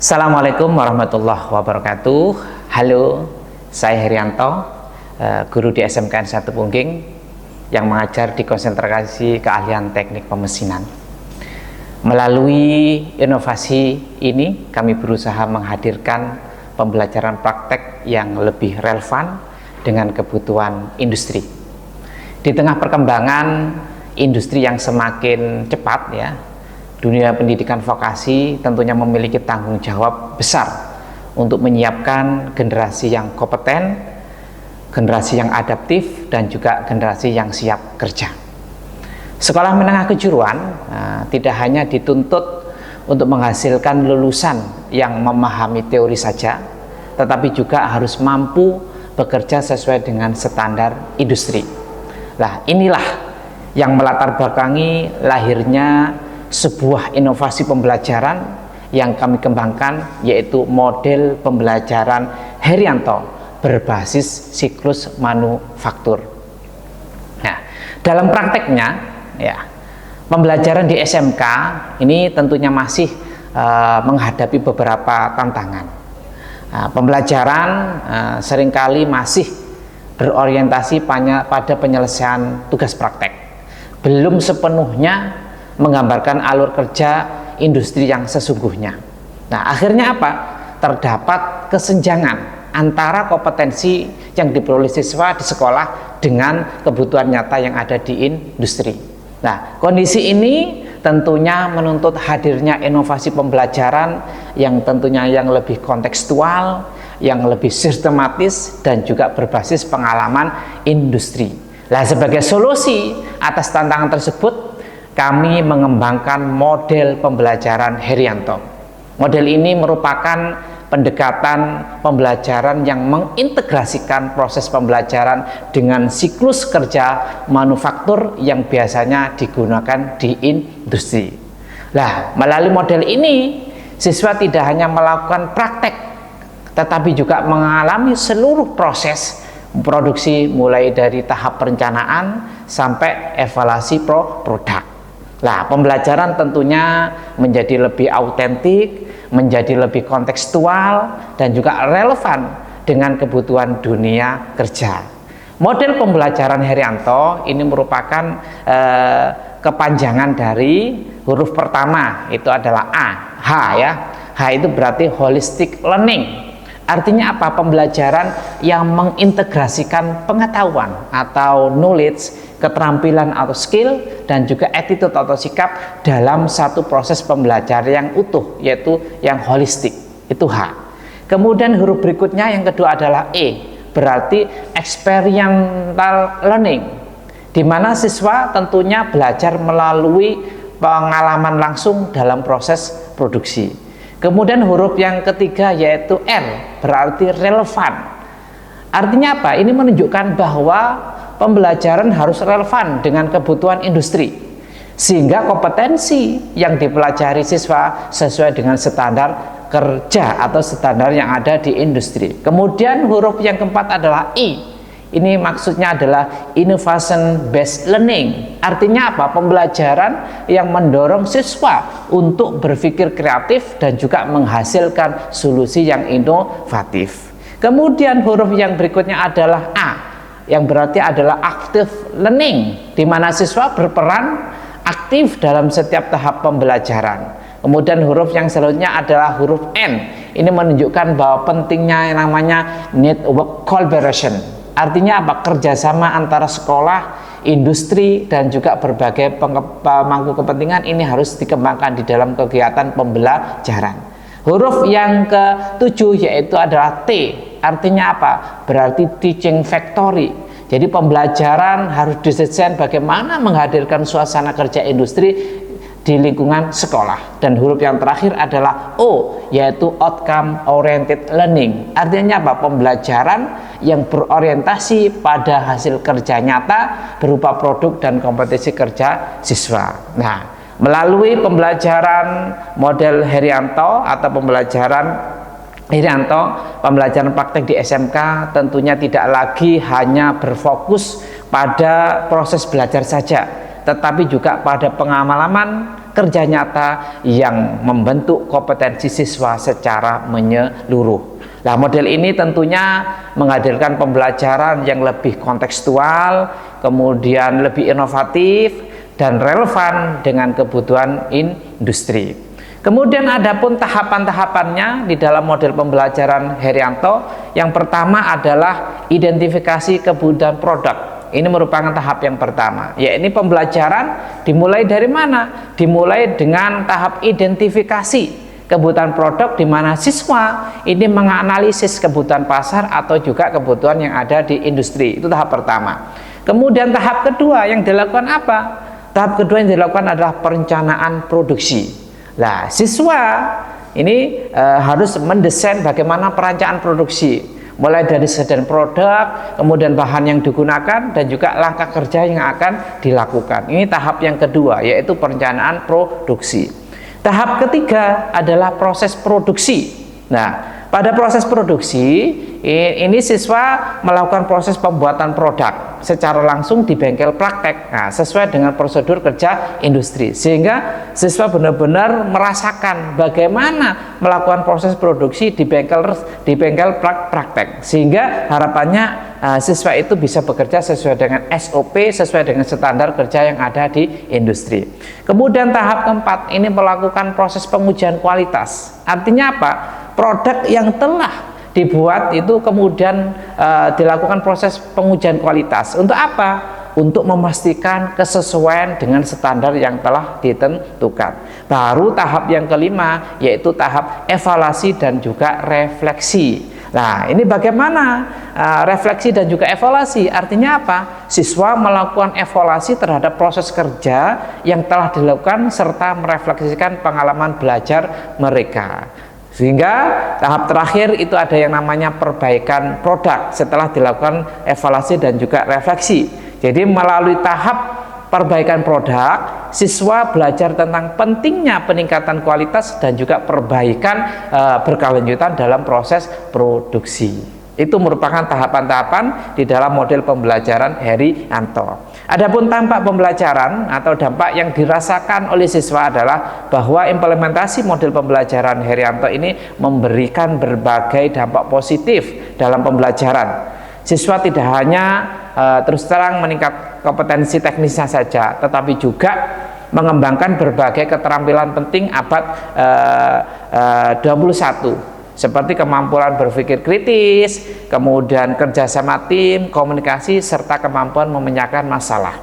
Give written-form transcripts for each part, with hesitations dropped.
Assalamualaikum warahmatullahi wabarakatuh. Halo, saya Herianto, guru di SMKN 1 Pungging yang mengajar di konsentrasi keahlian teknik pemesinan. Melalui inovasi ini, kami berusaha menghadirkan pembelajaran praktek yang lebih relevan dengan kebutuhan industri. Di tengah perkembangan industri yang semakin cepat, dunia pendidikan vokasi tentunya memiliki tanggung jawab besar untuk menyiapkan generasi yang kompeten, generasi yang adaptif, dan juga generasi yang siap kerja. Sekolah menengah kejuruan tidak hanya dituntut untuk menghasilkan lulusan yang memahami teori saja, tetapi juga harus mampu bekerja sesuai dengan standar industri. Nah, inilah yang melatar belakangi lahirnya sebuah inovasi pembelajaran yang kami kembangkan, yaitu model pembelajaran Herianto berbasis siklus manufaktur. Nah, dalam prakteknya, pembelajaran di SMK ini tentunya masih menghadapi beberapa tantangan. Pembelajaran seringkali masih berorientasi pada penyelesaian tugas praktek, belum sepenuhnya menggambarkan alur kerja industri yang sesungguhnya. Nah, akhirnya apa? Terdapat kesenjangan antara kompetensi yang diperoleh siswa di sekolah dengan kebutuhan nyata yang ada di industri. Nah, kondisi ini tentunya menuntut hadirnya inovasi pembelajaran yang tentunya yang lebih kontekstual, yang lebih sistematis, dan juga berbasis pengalaman industri. Nah, sebagai solusi atas tantangan tersebut, kami mengembangkan model pembelajaran Herianto. Model ini merupakan pendekatan pembelajaran yang mengintegrasikan proses pembelajaran dengan siklus kerja manufaktur yang biasanya digunakan di industri. Nah, melalui model ini, siswa tidak hanya melakukan praktek, tetapi juga mengalami seluruh proses produksi mulai dari tahap perencanaan sampai evaluasi produk. Nah, pembelajaran tentunya menjadi lebih autentik, menjadi lebih kontekstual, dan juga relevan dengan kebutuhan dunia kerja. Model pembelajaran Herianto ini merupakan kepanjangan dari huruf pertama, itu adalah A, H ya. H itu berarti holistic learning. Artinya apa? Pembelajaran yang mengintegrasikan pengetahuan atau knowledge, keterampilan atau skill, dan juga attitude atau sikap dalam satu proses pembelajaran yang utuh, yaitu yang holistik, itu H. Kemudian huruf berikutnya yang kedua adalah E, berarti experiential learning, di mana siswa tentunya belajar melalui pengalaman langsung dalam proses produksi. Kemudian huruf yang ketiga yaitu R, berarti relevan. Artinya apa? Ini menunjukkan bahwa pembelajaran harus relevan dengan kebutuhan industri, sehingga kompetensi yang dipelajari siswa sesuai dengan standar kerja atau standar yang ada di industri. Kemudian huruf yang keempat adalah I. Ini maksudnya adalah innovation based learning. Artinya apa? Pembelajaran yang mendorong siswa untuk berpikir kreatif dan juga menghasilkan solusi yang inovatif. Kemudian huruf yang berikutnya adalah A, yang berarti adalah active learning, di mana siswa berperan aktif dalam setiap tahap pembelajaran. Kemudian huruf yang selanjutnya adalah huruf N. Ini menunjukkan bahwa pentingnya yang namanya network collaboration. Artinya apa? Kerjasama antara sekolah, industri, dan juga berbagai pemangku kepentingan ini harus dikembangkan di dalam kegiatan pembelajaran. Huruf yang ketujuh yaitu adalah T. Artinya apa? Berarti teaching factory. Jadi pembelajaran harus didesain bagaimana menghadirkan suasana kerja industri di lingkungan sekolah. Dan huruf yang terakhir adalah O, yaitu outcome oriented learning. Artinya apa? Pembelajaran yang berorientasi pada hasil kerja nyata berupa produk dan kompetensi kerja siswa. Nah, melalui pembelajaran model Herianto atau pembelajaran Herianto, pembelajaran praktek di SMK tentunya tidak lagi hanya berfokus pada proses belajar saja, tetapi juga pada pengalaman kerja nyata yang membentuk kompetensi siswa secara menyeluruh. Nah, model ini tentunya menghadirkan pembelajaran yang lebih kontekstual, kemudian lebih inovatif dan relevan dengan kebutuhan industri. Kemudian ada pun tahapan-tahapannya di dalam model pembelajaran Herianto. Yang pertama adalah identifikasi kebutuhan produk. Ini merupakan tahap yang pertama. Ya, ini pembelajaran dimulai dari mana? Dimulai dengan tahap identifikasi kebutuhan produk, di mana siswa ini menganalisis kebutuhan pasar atau juga kebutuhan yang ada di industri. Itu tahap pertama. Kemudian tahap kedua yang dilakukan apa? Tahap kedua yang dilakukan adalah perencanaan produksi. Nah, siswa ini harus mendesain bagaimana perencanaan produksi, mulai dari desain produk, kemudian bahan yang digunakan, dan juga langkah kerja yang akan dilakukan. Ini tahap yang kedua, yaitu perencanaan produksi. Tahap ketiga adalah proses produksi. Nah, pada proses produksi ini siswa melakukan proses pembuatan produk secara langsung di bengkel praktek. Nah, sesuai dengan prosedur kerja industri, sehingga siswa benar-benar merasakan bagaimana melakukan proses produksi di bengkel praktek, sehingga harapannya siswa itu bisa bekerja sesuai dengan SOP, sesuai dengan standar kerja yang ada di industri. Kemudian tahap keempat ini melakukan proses pengujian kualitas. Artinya apa? Produk yang telah dibuat itu kemudian dilakukan proses pengujian kualitas. Untuk apa? Untuk memastikan kesesuaian dengan standar yang telah ditentukan. Baru tahap yang kelima, yaitu tahap evaluasi dan juga refleksi. Nah, ini bagaimana refleksi dan juga evaluasi? Artinya apa? Siswa melakukan evaluasi terhadap proses kerja yang telah dilakukan serta merefleksikan pengalaman belajar mereka. Sehingga tahap terakhir itu ada yang namanya perbaikan produk setelah dilakukan evaluasi dan juga refleksi. Jadi melalui tahap perbaikan produk, siswa belajar tentang pentingnya peningkatan kualitas dan juga perbaikan berkelanjutan dalam proses produksi. Itu merupakan tahapan-tahapan di dalam model pembelajaran Herianto. Adapun dampak pembelajaran atau dampak yang dirasakan oleh siswa adalah bahwa implementasi model pembelajaran Herianto ini memberikan berbagai dampak positif dalam pembelajaran. Siswa tidak hanya terus terang meningkat kompetensi teknisnya saja, tetapi juga mengembangkan berbagai keterampilan penting abad 21 seperti kemampuan berpikir kritis, kemudian kerjasama tim, komunikasi, serta kemampuan memecahkan masalah.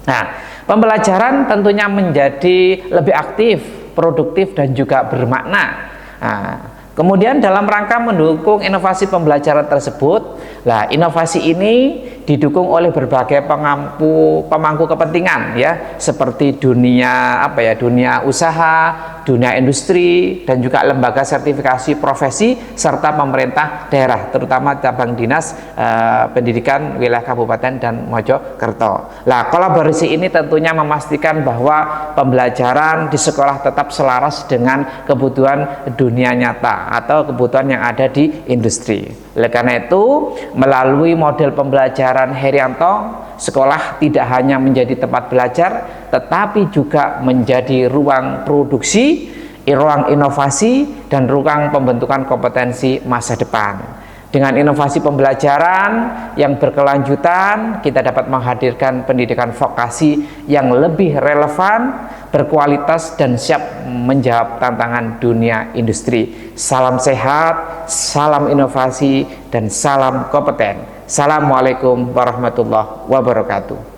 Nah, pembelajaran tentunya menjadi lebih aktif, produktif, dan juga bermakna. Nah, kemudian dalam rangka mendukung inovasi pembelajaran tersebut, inovasi ini didukung oleh berbagai pemangku kepentingan, ya, seperti dunia dunia usaha, dunia industri, dan juga lembaga sertifikasi profesi serta pemerintah daerah, terutama cabang dinas pendidikan wilayah Kabupaten dan Mojokerto. Kolaborasi ini tentunya memastikan bahwa pembelajaran di sekolah tetap selaras dengan kebutuhan dunia nyata atau kebutuhan yang ada di industri. Oleh karena itu, melalui model pembelajaran Herianto, sekolah tidak hanya menjadi tempat belajar, tetapi juga menjadi ruang produksi, ruang inovasi, dan ruang pembentukan kompetensi masa depan. Dengan inovasi pembelajaran yang berkelanjutan, kita dapat menghadirkan pendidikan vokasi yang lebih relevan, berkualitas, dan siap menjawab tantangan dunia industri. Salam sehat, salam inovasi, dan salam kompeten. Assalamualaikum warahmatullahi wabarakatuh.